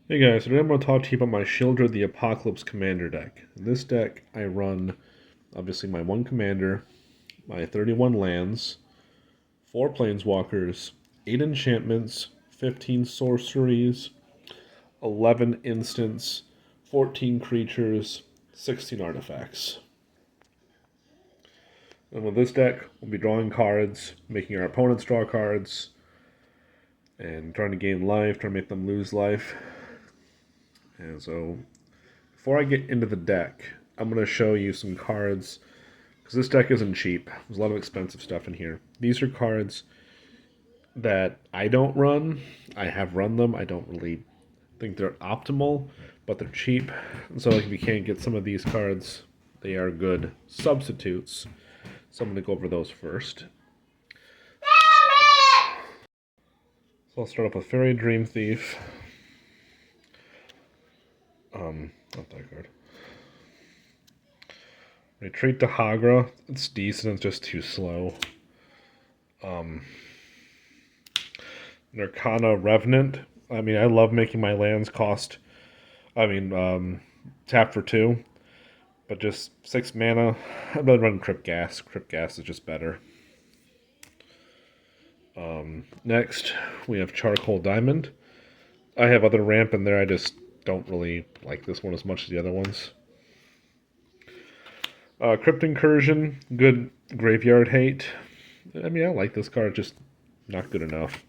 Hey guys, today I'm going to talk to you about my Sheoldred the Apocalypse Commander deck. In this deck, I run, obviously, my one commander, my 31 lands, 4 planeswalkers, 8 enchantments, 15 sorceries, 11 instants, 14 creatures, 16 artifacts. And with this deck, we'll be drawing cards, making our opponents draw cards, and trying to gain life, trying to make them lose life. And so, before I get into the deck, I'm going to show you some cards, because this deck isn't cheap. There's a lot of expensive stuff in here. These are cards that I don't run. I have run them. I don't really think they're optimal, but they're cheap. And so if you can't get some of these cards, they are good substitutes. So I'm going to go over those first. So I'll start off with Fairy Dream Thief. Not that card. Retreat to Hagra. It's decent, it's just too slow. Narcana Revenant. I mean, I love making my lands cost. Tap for 2. But just 6 mana. I'd rather run Crypt Gas. Crypt Gas is just better. Next, we have Charcoal Diamond. I have other ramp in there, I just don't really like this one as much as the other ones. Crypt Incursion, good graveyard hate. I mean, I like this card, just not good enough.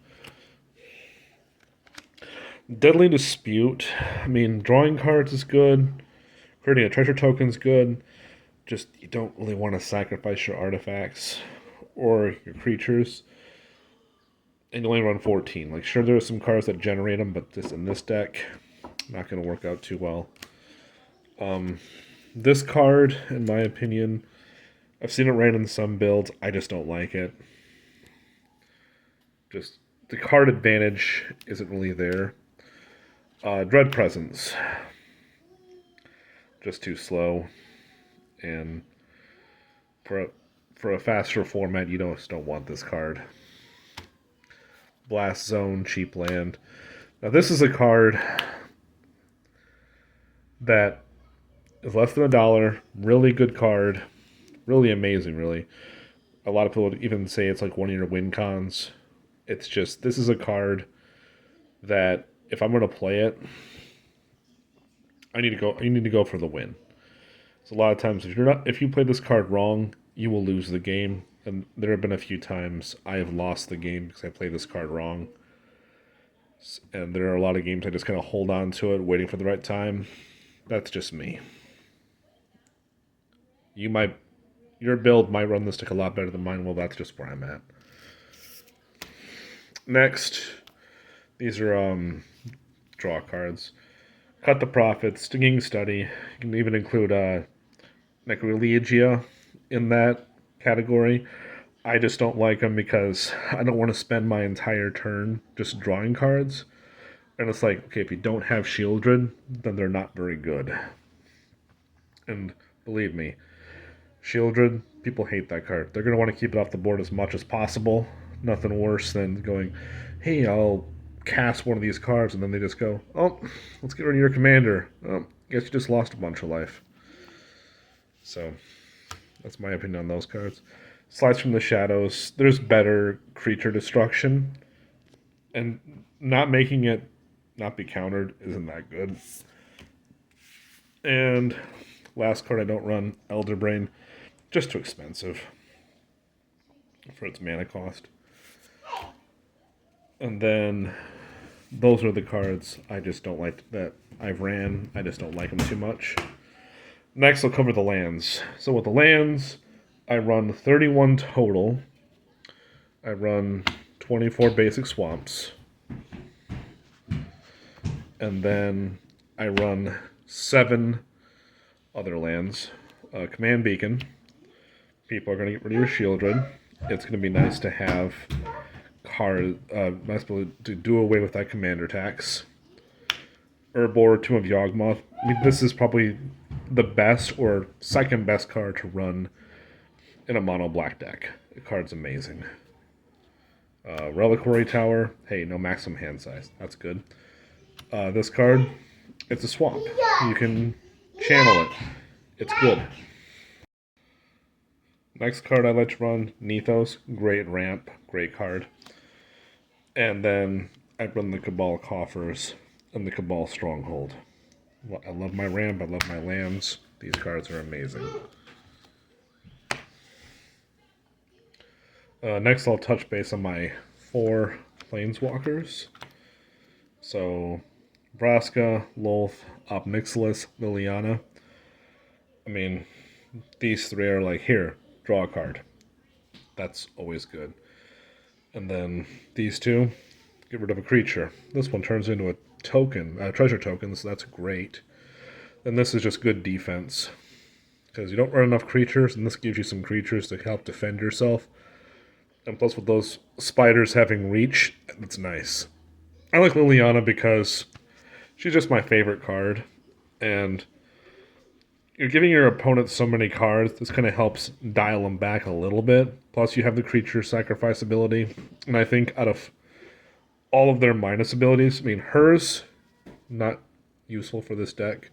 Deadly Dispute. I mean, drawing cards is good. Creating a treasure token is good. Just, you don't really want to sacrifice your artifacts or your creatures. And you only run 14. Like, sure, there are some cards that generate them, but this in this deck, not going to work out too well. This card, in my opinion, I've seen it ran in some builds. I just don't like it. Just, the card advantage isn't really there. Dread Presence. Just too slow. And for a faster format, you just don't want this card. Blast Zone, cheap land. Now this is a card that is less than $1. Really good card. Really amazing, really. A lot of people would even say it's like one of your win cons. It's just, this is a card that if I'm going to play it, I need to go for the win. So a lot of times if you play this card wrong, you will lose the game. And there have been a few times I have lost the game because I played this card wrong. And there are a lot of games I just kind of hold on to it, waiting for the right time. That's just me. Your build might run this deck a lot better than mine. Well, that's just where I'm at. Next, these are draw cards. Cut the Profit, Stinging Study. You can even include Necrolegia in that category. I just don't like them because I don't want to spend my entire turn just drawing cards. And it's like, okay, if you don't have Sheoldred, then they're not very good. And believe me, Sheoldred, people hate that card. They're going to want to keep it off the board as much as possible. Nothing worse than going, hey, I'll cast one of these cards, and then they just go, oh, let's get rid of your commander. Oh, guess you just lost a bunch of life. So, that's my opinion on those cards. Slides from the Shadows. There's better creature destruction. And not making it not be countered isn't that good. And last card I don't run, Elder Brain. Just too expensive for its mana cost. And then those are the cards I just don't like that I've ran. I just don't like them too much. Next, I'll cover the lands. So with the lands, I run 31 total. I run 24 basic swamps. And then I run 7 other lands. Command Beacon. People are going to get rid of your Sheoldred. It's going to be nice to have nice to do away with that commander tax. Urborg, Tomb of Yawgmoth. I mean, this is probably the best or second best card to run in a mono black deck. The card's amazing. Reliquary Tower. Hey, no maximum hand size. That's good. This card, it's a swamp. You can channel it. It's good. Next card I like to run, Nythos. Great ramp, great card. And then I run the Cabal Coffers and the Cabal Stronghold. I love my ramp, I love my lands. These cards are amazing. Next I'll touch base on my 4 planeswalkers. So, Vraska, Lolth, Nixilis, Liliana. I mean, these 3 are like, here, draw a card. That's always good. And then these 2, get rid of a creature. This one turns into a token, treasure token, so that's great. And this is just good defense. Because you don't run enough creatures, and this gives you some creatures to help defend yourself. And plus with those spiders having reach, that's nice. I like Liliana because she's just my favorite card. And you're giving your opponent so many cards, this kind of helps dial them back a little bit. Plus you have the creature sacrifice ability. And I think out of all of their minus abilities, I mean, hers, not useful for this deck.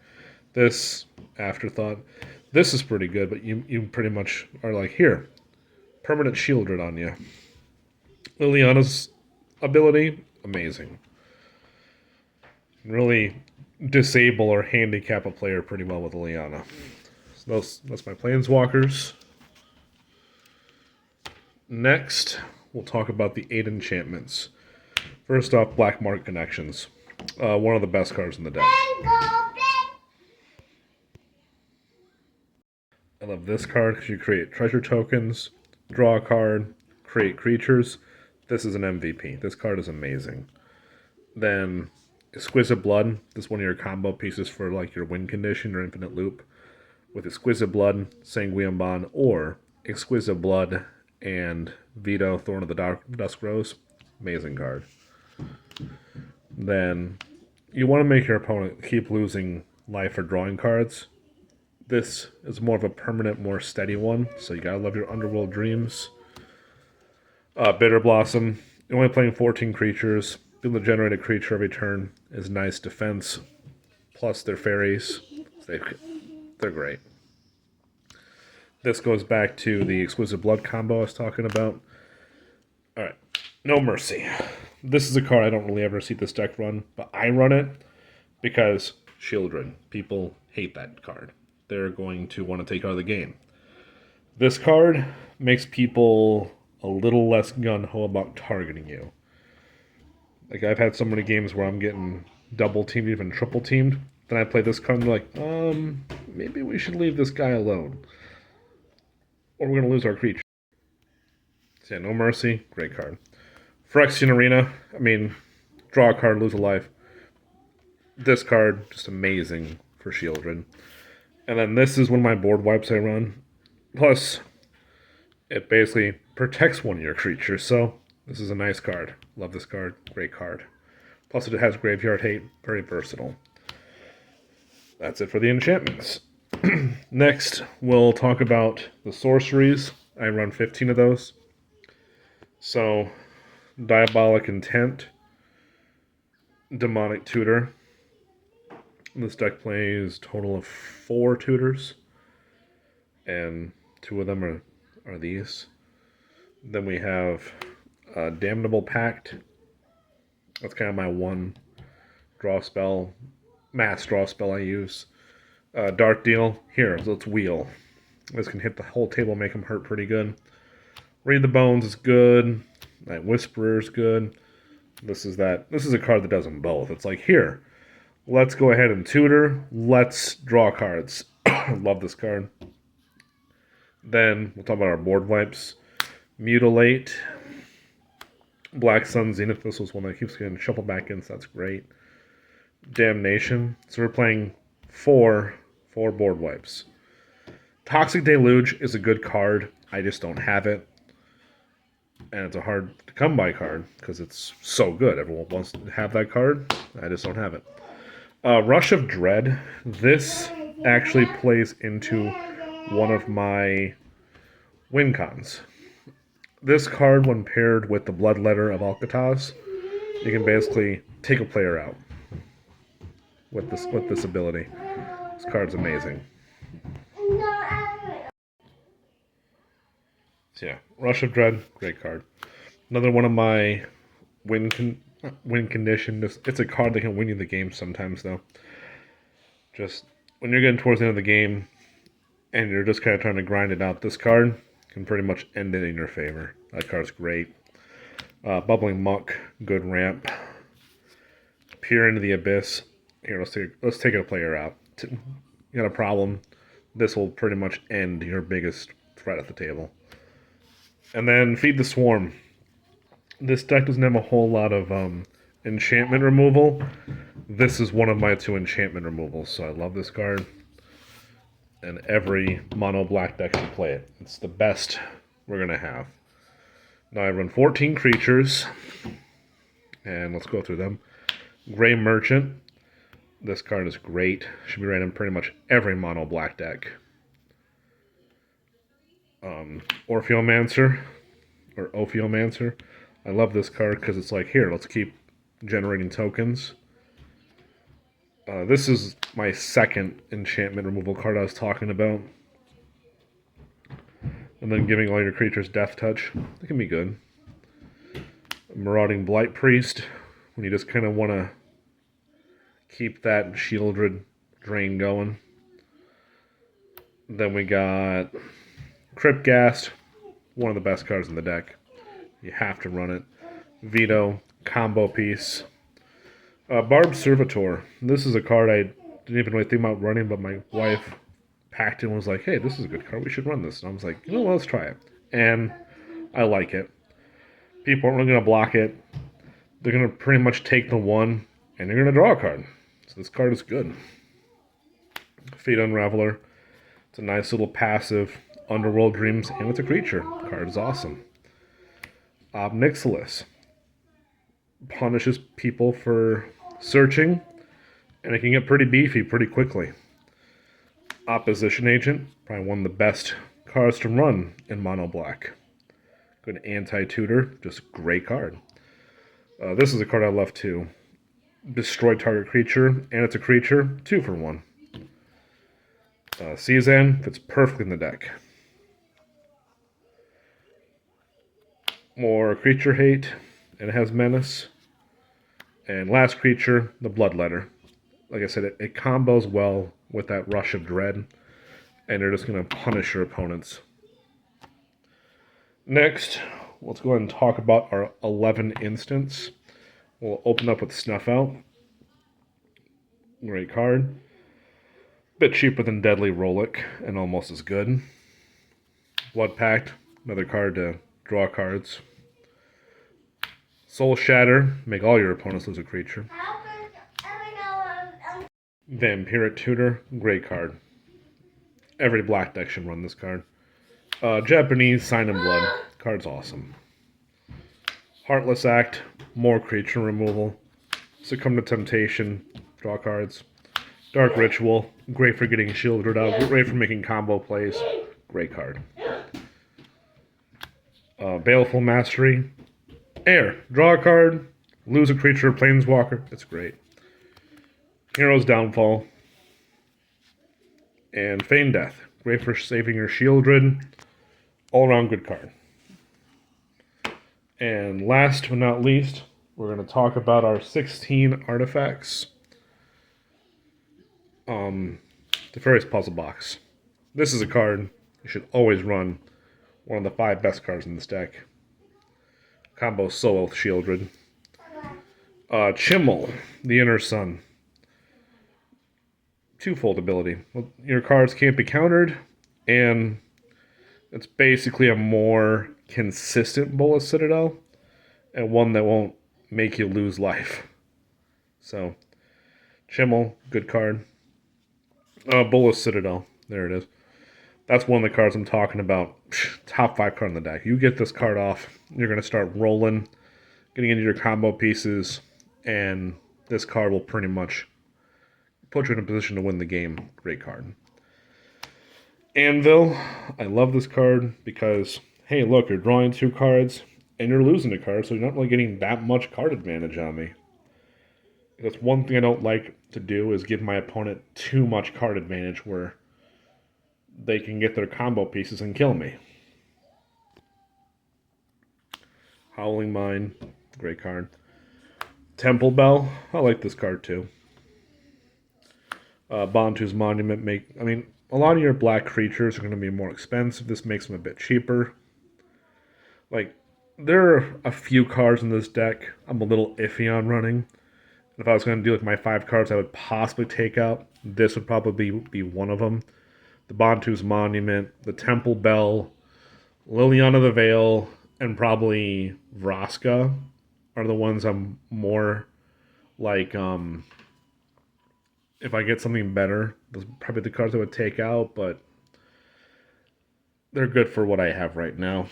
This, afterthought. This is pretty good, but you pretty much are like, here, permanent Sheoldred on you. Liliana's ability, amazing. Really disable or handicap a player pretty well with Liliana. So that's my planeswalkers. Next, we'll talk about the 8 enchantments. First off, Black Mark Connections. One of the best cards in the deck. I love this card because you create treasure tokens, draw a card, create creatures. This is an MVP. This card is amazing. Then Exquisite Blood. This is one of your combo pieces for like your win condition or infinite loop. With Exquisite Blood, Sanguine Bond, or Exquisite Blood and Veto, Thorn of the Dusk Rose. Amazing card. Then you want to make your opponent keep losing life or drawing cards. This is more of a permanent, more steady one. So you gotta love your Underworld Dreams. Bitter Blossom. You're only playing 14 creatures. Being able to generate a creature every turn is nice defense. Plus they're fairies. They're great. This goes back to the Exquisite Blood combo I was talking about. Alright. No Mercy. This is a card I don't really ever see this deck run, but I run it because Sheoldred. People hate that card. They're going to want to take out of the game. This card makes people a little less gung-ho about targeting you. Like, I've had so many games where I'm getting double-teamed, even triple-teamed. Then I play this card and they're like, maybe we should leave this guy alone. Or we're going to lose our creature. So yeah, No Mercy, great card. Phyrexian Arena, I mean, draw a card, lose a life. This card, just amazing for Sheoldred. And then this is one of my board wipes I run. Plus, it basically protects one of your creatures, so this is a nice card. Love this card, great card. Plus it has Graveyard Hate, very versatile. That's it for the enchantments. Next, we'll talk about the sorceries. I run 15 of those. So, Diabolic Intent, Demonic Tutor. This deck plays a total of 4 tutors, and 2 of them are these. Then we have Damnable Pact. That's kind of my one draw spell, mass draw spell I use. Dark Deal, here, let's wheel. This can hit the whole table, make them hurt pretty good. Read the Bones is good. Night Whisperer is good. This is a card that does them both. It's like, here, let's go ahead and tutor. Let's draw cards. Love this card. Then we'll talk about our board wipes. Mutilate. Black Sun Zenith. This was one that keeps getting shuffled back in, so that's great. Damnation. So we're playing 4 board wipes. Toxic Deluge is a good card. I just don't have it. And it's a hard to come by card because it's so good. Everyone wants to have that card. I just don't have it. Rush of Dread. This actually plays into one of my win cons. This card, when paired with the Bloodletter of Alcatraz, you can basically take a player out. with this ability. This card's amazing. So yeah, Rush of Dread, great card. Another one of my win condition. It's a card that can win you the game sometimes, though. Just when you're getting towards the end of the game and you're just kind of trying to grind it out, this card can pretty much end it in your favor. That card's great. Bubbling Muck, good ramp. Peer into the Abyss. Here, let's take a player out. You got a problem. This will pretty much end your biggest threat at the table. And then Feed the Swarm. This deck doesn't have a whole lot of enchantment removal. This is one of my 2 enchantment removals, so I love this card. And every mono black deck should play it. It's the best we're going to have. Now I run 14 creatures, and let's go through them. Gray Merchant. This card is great. Should be ran in pretty much every mono black deck. Orpheomancer, or Ophiomancer. I love this card because it's like, here, let's keep generating tokens. This is my second enchantment removal card I was talking about. And then giving all your creatures Death Touch. That can be good. Marauding Blight Priest, when you just kind of want to keep that Sheoldred drain going. Then we got Cryptghast, one of the best cards in the deck. You have to run it. Veto, combo piece. Barbed Servitor. This is a card I didn't even really think about running, but my wife packed it and was like, hey, this is a good card. We should run this. And I was like, you know what, let's try it. And I like it. People aren't really going to block it. They're going to pretty much take the 1, and they're going to draw a card. So this card is good. Fate Unraveler. It's a nice little passive. Underworld Dreams, and it's a creature. Card is awesome. Nixilis. Punishes people for searching, and it can get pretty beefy pretty quickly. Opposition Agent, probably one of the best cards to run in mono black. Good anti-tutor, just great card. This is a card I love too. Destroy target creature, and it's a creature, 2 for 1. Season fits perfectly in the deck. More creature hate, and it has menace. And last creature, the Bloodletter. Like I said, it combos well with that Rush of Dread, and they're just going to punish your opponents. Next, let's go ahead and talk about our 11 instants. We'll open up with Snuff Out. Great card. Bit cheaper than Deadly Relic, and almost as good. Blood Pact, another card to draw cards. Soul Shatter, make all your opponents lose a creature. Vampiric Tutor, great card. Every black deck should run this card. Japanese Sign in Blood, card's awesome. Heartless Act, more creature removal. Succumb to Temptation, draw cards. Dark Ritual, great for getting Sheoldred out, great for making combo plays. Great card. Baleful Mastery. Air, draw a card, lose a creature or planeswalker. It's great. Hero's Downfall. And Feign Death, great for saving your Sheoldred. All around good card. And last but not least, we're going to talk about our 16 artifacts. The Fairy's Puzzle Box. This is a card you should always run. One of the 5 best cards in this deck. Combo solo with Sheoldred. Chimmel, the Inner Sun. Twofold ability. Well, your cards can't be countered, and it's basically a more consistent Bolas Citadel, and one that won't make you lose life. So, Chimmel, good card. Bolas Citadel, there it is. That's one of the cards I'm talking about. Top 5 card in the deck. You get this card off, you're going to start rolling, getting into your combo pieces, and this card will pretty much put you in a position to win the game. Great card. Anvil, I love this card because, hey, look, you're drawing 2 cards, and you're losing a card, so you're not really getting that much card advantage on me. That's one thing I don't like to do is give my opponent too much card advantage where they can get their combo pieces and kill me. Howling Mine, great card. Temple Bell, I like this card too. Bantu's Monument a lot of your black creatures are going to be more expensive. This makes them a bit cheaper. Like, there are a few cards in this deck I'm a little iffy on running. If I was going to do like my 5 cards I would possibly take out, this would probably be one of them. The Bantu's Monument, the Temple Bell, Liliana the Veil, and probably Vraska are the ones I'm more like, if I get something better, those are probably the cards I would take out, but they're good for what I have right now.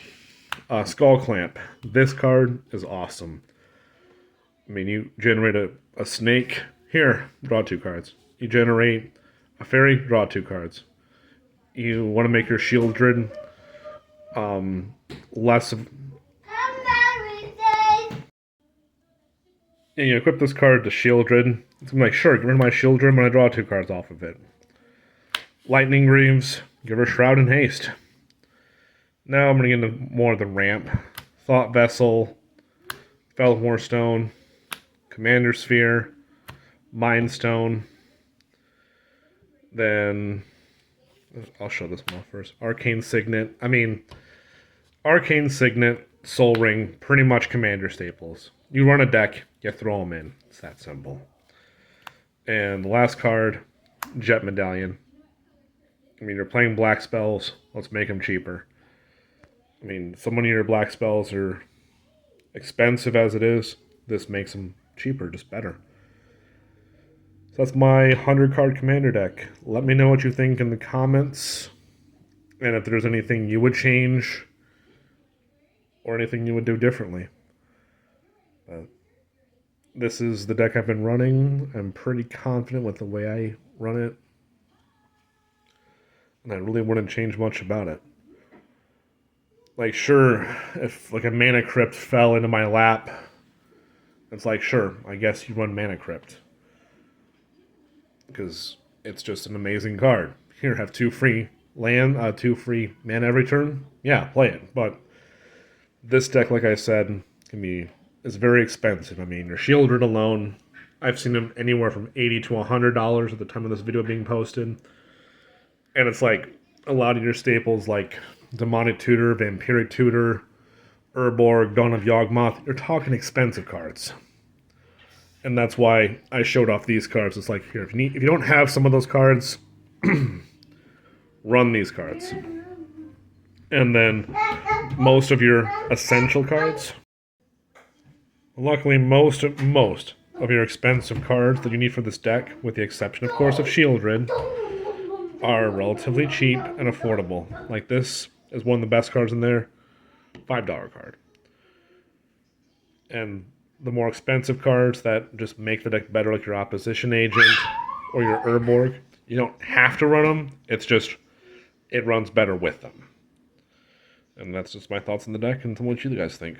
Skull Clamp. This card is awesome. I mean, you generate a snake. Here, draw 2 cards. You generate a fairy, draw 2 cards. You want to make your Sheoldred less of... And you equip this card to Sheoldred. So I'm like, sure, get rid of my Sheoldred, I'm going to draw 2 cards off of it. Lightning Greaves, give her Shroud and Haste. Now I'm going to get into more of the ramp. Thought Vessel, Felhor Stone, Commander Sphere, Mind Stone. Then, I'll show this one off first. Arcane Signet. Arcane Signet, Soul Ring, pretty much Commander staples. You run a deck, you throw them in. It's that simple. And the last card, Jet Medallion. You're playing black spells. Let's make them cheaper. Some of your black spells are expensive as it is. This makes them cheaper, just better. So that's my 100-card commander deck. Let me know what you think in the comments. And if there's anything you would change or anything you would do differently. This is the deck I've been running. I'm pretty confident with the way I run it. And I really wouldn't change much about it. Like, sure, if like a Mana Crypt fell into my lap, it's like, sure, I guess you run Mana Crypt. Because it's just an amazing card. Here, have 2 free land, 2 free mana every turn. Yeah, play it. But this deck, like I said, is very expensive. Your Sheoldred alone, I've seen them anywhere from $80 to $100 at the time of this video being posted. And it's like a lot of your staples like Demonic Tutor, Vampiric Tutor, Urborg, Dawn of Yawgmoth, you're talking expensive cards. And that's why I showed off these cards. It's like, here, if you don't have some of those cards, run these cards. And then most of your essential cards. Luckily, most of your expensive cards that you need for this deck, with the exception, of course, of Sheoldred, are relatively cheap and affordable. Like this is one of the best cards in there, $5 card. And the more expensive cards that just make the deck better, like your Opposition Agent or your Urborg, you don't have to run them. It's just, it runs better with them. And that's just my thoughts on the deck, and what you guys think.